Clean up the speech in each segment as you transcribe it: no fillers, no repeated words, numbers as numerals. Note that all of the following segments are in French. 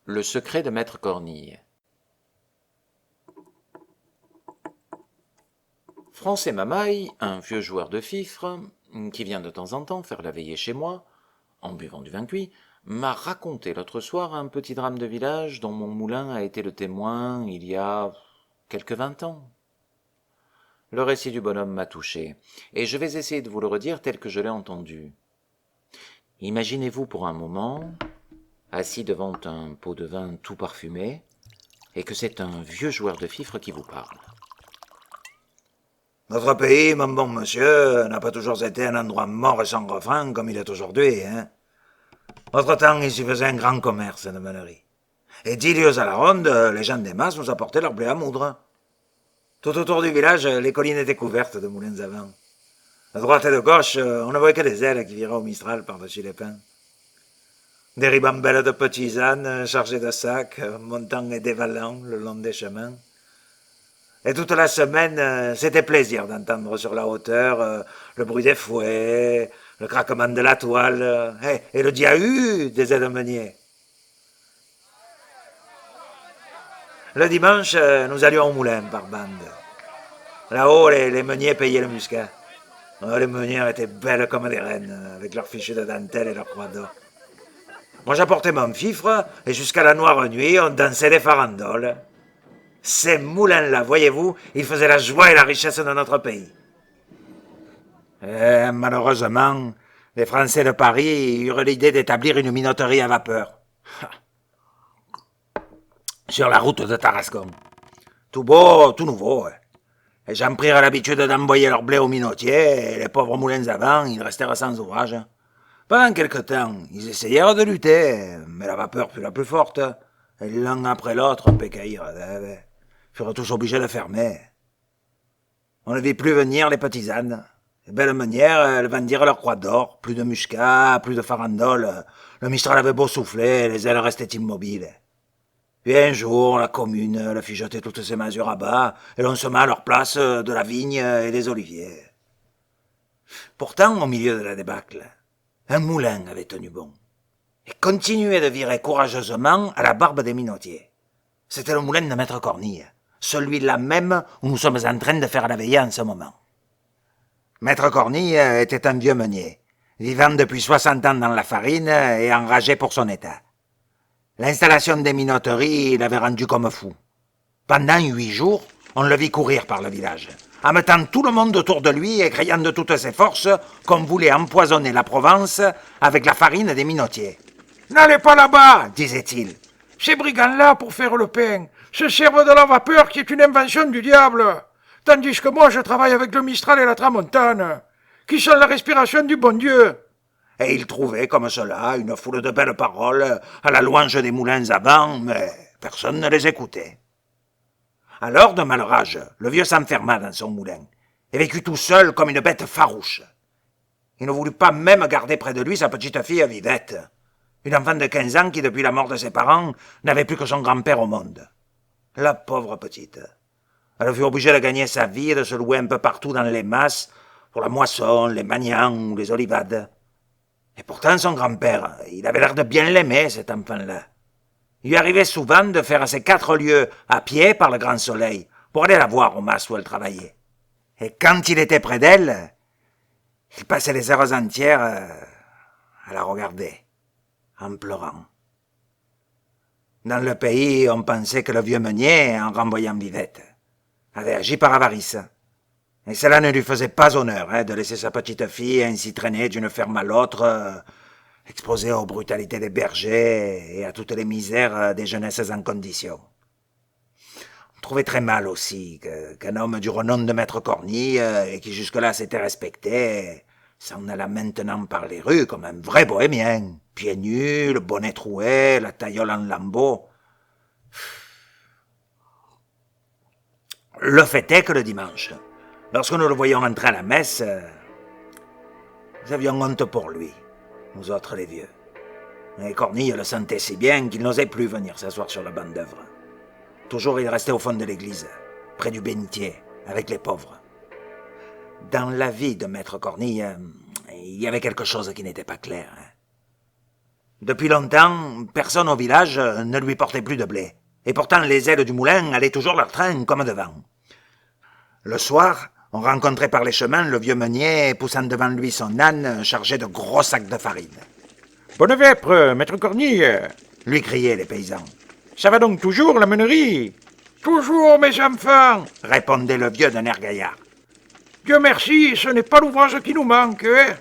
Le secret de Maître Cornille. Francet Mamaille, un vieux joueur de fifre, qui vient de temps en temps faire la veillée chez moi, en buvant du vin cuit, m'a raconté l'autre soir un petit drame de village dont mon moulin a été le témoin il y a quelque 20 ans. Le récit du bonhomme m'a touché, et je vais essayer de vous le redire tel que je l'ai entendu. Imaginez-vous pour un moment, assis devant un pot de vin tout parfumé, et que c'est un vieux joueur de fifre qui vous parle. Notre pays, mon bon monsieur, n'a pas toujours été un endroit mort et sans refrain comme il est aujourd'hui, hein. Autre-temps, il s'y faisait un grand commerce de meunerie. Et 10 lieues à la ronde, les gens des masses nous apportaient leur blé à moudre. Tout autour du village, les collines étaient couvertes de moulins à vent. À droite et de gauche, on ne voyait que des ailes qui viraient au Mistral par-dessus les pins. Des ribambelles de petits ânes chargés de sacs, montant et dévalant le long des chemins. Et toute la semaine, c'était plaisir d'entendre sur la hauteur le bruit des fouets, le craquement de la toile et le diahu des aides-meuniers. Le dimanche, nous allions au moulin par bande. Là-haut, les meuniers payaient le muscat. Les meunières étaient belles comme des reines, avec leurs fichus de dentelle et leurs croix d'or. Moi, j'apportais mon fifre, et jusqu'à la noire nuit, on dansait des farandoles. Ces moulins-là, voyez-vous, ils faisaient la joie et la richesse de notre pays. Et malheureusement, les Français de Paris eurent l'idée d'établir une minoterie à vapeur. Sur la route de Tarascon. Tout beau, tout nouveau. Les gens prirent l'habitude d'envoyer leur blé aux minotiers, et les pauvres moulins à vent, ils restèrent sans ouvrage. Pendant quelque temps, ils essayèrent de lutter, mais la vapeur fut la plus forte. Et l'un après l'autre, pécaïrent, furent tous obligés de fermer. On ne vit plus venir les petits ânes. Les belles meunières, elles vendirent leurs croix d'or, plus de muscat, plus de farandole. Le Mistral avait beau souffler, les ailes restaient immobiles. Puis un jour, la commune fit jeter toutes ses masures à bas, et l'on se mit à leur place de la vigne et des oliviers. Pourtant, au milieu de la débâcle, un moulin avait tenu bon, et continuait de virer courageusement à la barbe des minotiers. C'était le moulin de Maître Cornille, celui-là même où nous sommes en train de faire la veillée en ce moment. Maître Cornille était un vieux meunier, vivant depuis 60 ans dans la farine et enragé pour son état. L'installation des minoteries l'avait rendu comme fou. Pendant 8 jours, on le vit courir par le village, en mettant tout le monde autour de lui et criant de toutes ses forces qu'on voulait empoisonner la Provence avec la farine des minotiers. « N'allez pas là-bas » disait-il. « Ces brigands-là, pour faire le pain, se servent de la vapeur qui est une invention du diable, tandis que moi je travaille avec le Mistral et la Tramontane, qui sont la respiration du bon Dieu. » Et il trouvait comme cela une foule de belles paroles à la louange des moulins à vent, mais personne ne les écoutait. Alors, de malrage, le vieux s'enferma dans son moulin et vécut tout seul comme une bête farouche. Il ne voulut pas même garder près de lui sa petite fille Vivette, une enfant de 15 ans qui, depuis la mort de ses parents, n'avait plus que son grand-père au monde. La pauvre petite. Elle fut obligée de gagner sa vie et de se louer un peu partout dans les masses pour la moisson, les magnans ou les olivades. Et pourtant, son grand-père, il avait l'air de bien l'aimer, cet enfant-là. Il lui arrivait souvent de faire ses 4 lieues à pied par le grand soleil pour aller la voir au mas où elle travaillait. Et quand il était près d'elle, il passait les heures entières à la regarder, en pleurant. Dans le pays, on pensait que le vieux meunier, en renvoyant Vivette, avait agi par avarice. Et cela ne lui faisait pas honneur de laisser sa petite fille ainsi traîner d'une ferme à l'autre, exposée aux brutalités des bergers et à toutes les misères des jeunesses en condition. On trouvait très mal aussi qu'un homme du renom de Maître Cornille, et qui jusque-là s'était respecté, s'en alla maintenant par les rues comme un vrai bohémien, pieds nus, le bonnet troué, la taillole en lambeaux. Le fait est que le dimanche, lorsque nous le voyions entrer à la messe, nous avions honte pour lui, nous autres les vieux. Et Cornille le sentait si bien qu'il n'osait plus venir s'asseoir sur le banc d'œuvre. Toujours il restait au fond de l'église, près du bénitier, avec les pauvres. Dans la vie de Maître Cornille, il y avait quelque chose qui n'était pas clair. Depuis longtemps, personne au village ne lui portait plus de blé. Et pourtant, les ailes du moulin allaient toujours leur train comme devant. Le soir, on rencontrait par les chemins le vieux meunier poussant devant lui son âne chargé de gros sacs de farine. « Bonne vêpre, maître Cornille !» lui criaient les paysans. « Ça va donc toujours, la meunerie ?»« Toujours, mes enfants !» répondait le vieux d'un air gaillard. « Dieu merci, ce n'est pas l'ouvrage qui nous manque, hein ?»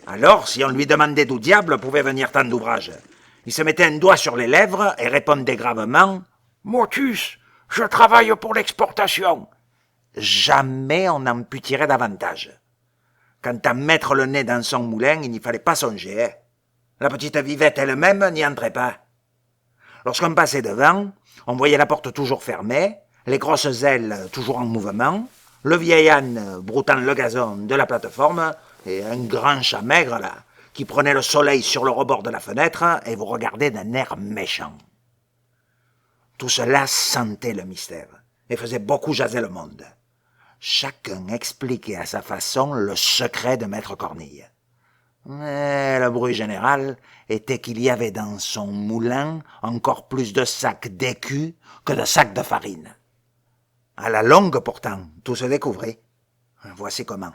Alors, si on lui demandait d'où diable pouvait venir tant d'ouvrage, il se mettait un doigt sur les lèvres et répondait gravement « Motus, je travaille pour l'exportation. » Jamais on n'en put tirer davantage. Quant à mettre le nez dans son moulin, il n'y fallait pas songer. Hein. La petite Vivette elle-même n'y entrait pas. Lorsqu'on passait devant, on voyait la porte toujours fermée, les grosses ailes toujours en mouvement, le vieil âne broutant le gazon de la plateforme et un grand chat maigre là, qui prenait le soleil sur le rebord de la fenêtre et vous regardait d'un air méchant. Tout cela sentait le mystère et faisait beaucoup jaser le monde. Chacun expliquait à sa façon le secret de Maître Cornille. Mais le bruit général était qu'il y avait dans son moulin encore plus de sacs d'écus que de sacs de farine. À la longue, pourtant, tout se découvrait. Voici comment.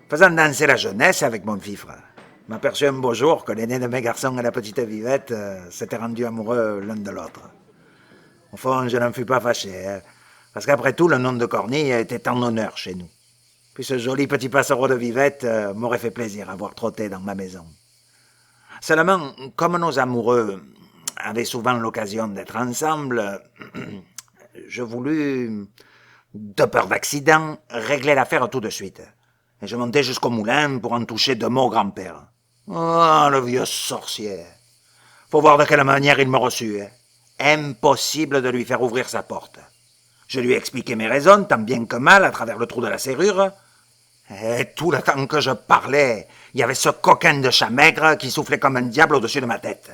Faisant danser la jeunesse avec mon fifre, m'aperçut un beau jour que l'aîné de mes garçons et la petite Vivette s'étaient rendus amoureux l'un de l'autre. Au fond, je n'en fus pas fâché, hein, parce qu'après tout, le nom de Cornille était en honneur chez nous. Puis ce joli petit passereau de Vivette m'aurait fait plaisir à voir trotter dans ma maison. Seulement, comme nos amoureux avaient souvent l'occasion d'être ensemble, je voulus, de peur d'accident, régler l'affaire tout de suite. Et je montai jusqu'au moulin pour en toucher 2 mots au grand-père. Oh, le vieux sorcier! Faut voir de quelle manière il me reçut. Hein. Impossible de lui faire ouvrir sa porte. Je lui expliquai mes raisons, tant bien que mal, à travers le trou de la serrure. Et tout le temps que je parlais, il y avait ce coquin de chat maigre qui soufflait comme un diable au-dessus de ma tête.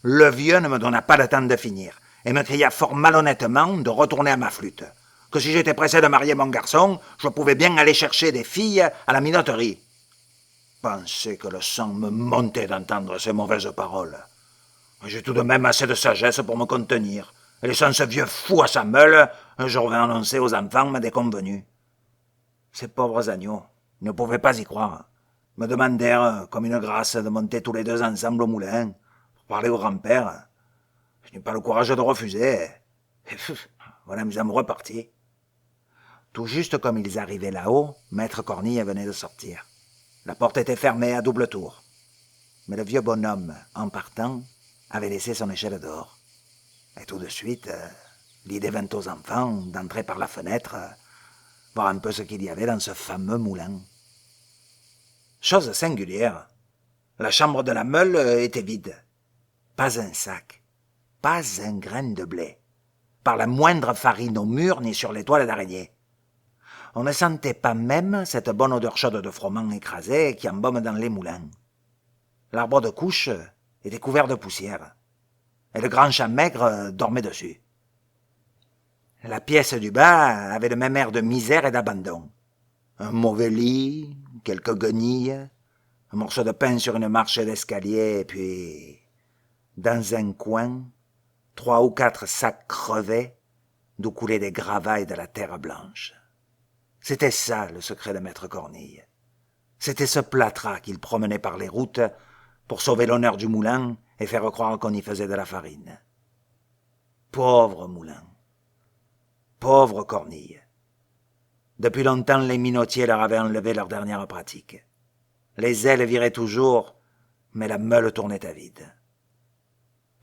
Le vieux ne me donna pas le temps de finir, et me cria fort malhonnêtement de retourner à ma flûte. Que si j'étais pressé de marier mon garçon, je pouvais bien aller chercher des filles à la minoterie. Pensez que le sang me montait d'entendre ces mauvaises paroles. J'ai tout de même assez de sagesse pour me contenir. Et laissant ce vieux fou à sa meule, je revins annoncer aux enfants ma déconvenue. Ces pauvres agneaux ne pouvaient pas y croire. Me demandèrent, comme une grâce, de monter tous les 2 ensemble au moulin, pour parler au grand-père. Je n'eus pas le courage de refuser. Et voilà mes amoureux partis. Tout juste comme ils arrivaient là-haut, Maître Cornille venait de sortir. La porte était fermée à double tour. Mais le vieux bonhomme, en partant, avait laissé son échelle d'or. Et tout de suite, l'idée vint aux enfants d'entrer par la fenêtre, voir un peu ce qu'il y avait dans ce fameux moulin. Chose singulière, la chambre de la meule était vide. Pas un sac, pas un grain de blé, par la moindre farine au mur ni sur les toiles d'araignée. On ne sentait pas même cette bonne odeur chaude de froment écrasé qui embaume dans les moulins. L'arbre de couche était couvert de poussière, et le grand chat maigre dormait dessus. La pièce du bas avait le même air de misère et d'abandon. Un mauvais lit, quelques guenilles, un morceau de pain sur une marche d'escalier, et puis, dans un coin, 3 ou 4 sacs crevés, d'où coulaient des gravailles de la terre blanche. C'était ça, le secret de Maître Cornille. C'était ce plâtras qu'il promenait par les routes pour sauver l'honneur du moulin et faire croire qu'on y faisait de la farine. Pauvre moulin. Pauvre Cornille. Depuis longtemps, les minotiers leur avaient enlevé leur dernière pratique. Les ailes viraient toujours, mais la meule tournait à vide.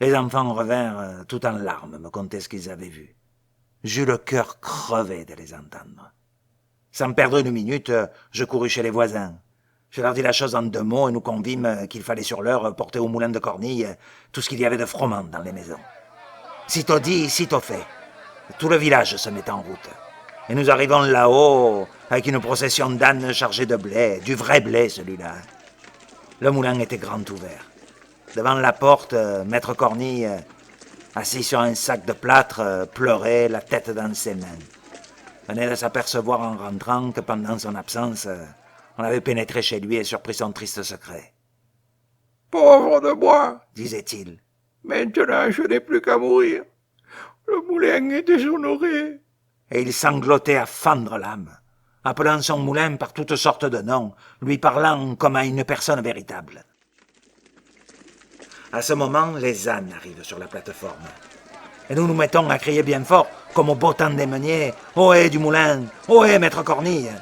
Les enfants revinrent tout en larmes me conter ce qu'ils avaient vu. J'eus le cœur crevé de les entendre. Sans perdre une minute, je courus chez les voisins. Je leur dis la chose en 2 mots et nous convîmes qu'il fallait sur l'heure porter au moulin de Cornille tout ce qu'il y avait de froment dans les maisons. Sitôt dit, sitôt fait. Tout le village se met en route. Et nous arrivons là-haut avec une procession d'ânes chargés de blé, du vrai blé celui-là. Le moulin était grand ouvert. Devant la porte, Maître Cornille, assis sur un sac de plâtre, pleurait, la tête dans ses mains. Venait de s'apercevoir en rentrant que pendant son absence, On avait pénétré chez lui et surpris son triste secret. « Pauvre de moi, disait-il. maintenant je n'ai plus qu'à mourir. Le moulin est déshonoré. » Et il sanglotait à fendre l'âme, appelant son moulin par toutes sortes de noms, lui parlant comme à une personne véritable. À ce moment, les ânes arrivent sur la plateforme. Et nous nous mettons à crier bien fort, comme au beau temps des meuniers, « Ohé du moulin! Ohé, maître Cornille !»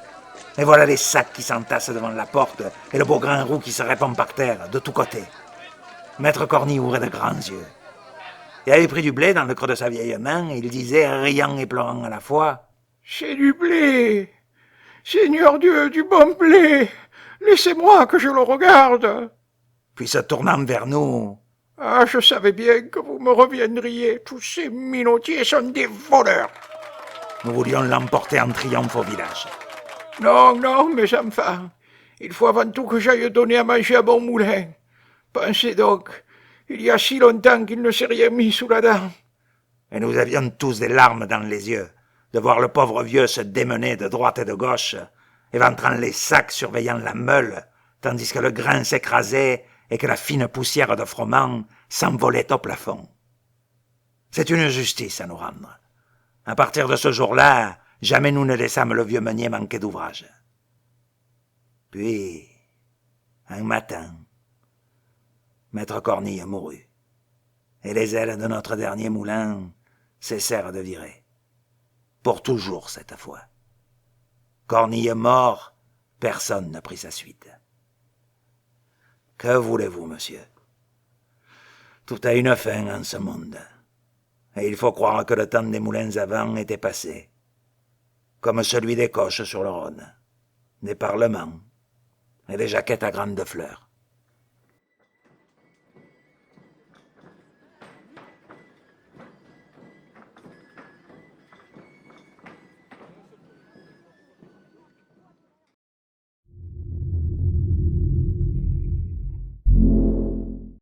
Et voilà les sacs qui s'entassent devant la porte et le beau grain roux qui se répand par terre, de tous côtés. Maître Cornille ouvrait de grands yeux. Il avait pris du blé dans le creux de sa vieille main et il disait, riant et pleurant à la fois, « C'est du blé. Seigneur Dieu, du bon blé. Laissez-moi que je le regarde. » Puis se tournant vers nous, « Ah, je savais bien que vous me reviendriez. Tous ces minotiers sont des voleurs. » Nous voulions l'emporter en triomphe au village. « Non, non, mes enfants. Il faut avant tout que j'aille donner à manger à mon moulin. Pensez donc, il y a si longtemps qu'il ne s'est rien mis sous la dent. » Et nous avions tous des larmes dans les yeux de voir le pauvre vieux se démener de droite et de gauche, éventrant les sacs surveillant la meule, tandis que le grain s'écrasait et que la fine poussière de froment s'envolait au plafond. C'est une justice à nous rendre. À partir de ce jour-là, jamais nous ne laissâmes le vieux meunier manquer d'ouvrage. Puis, un matin, maître Cornille mourut, et les ailes de notre dernier moulin cessèrent de virer. Pour toujours cette fois. Cornille mort, personne ne prit sa suite. Que voulez-vous, monsieur? Tout a une fin en ce monde, et il faut croire que le temps des moulins à vent était passé, comme celui des coches sur le Rhône, des parlements et des jaquettes à grandes fleurs.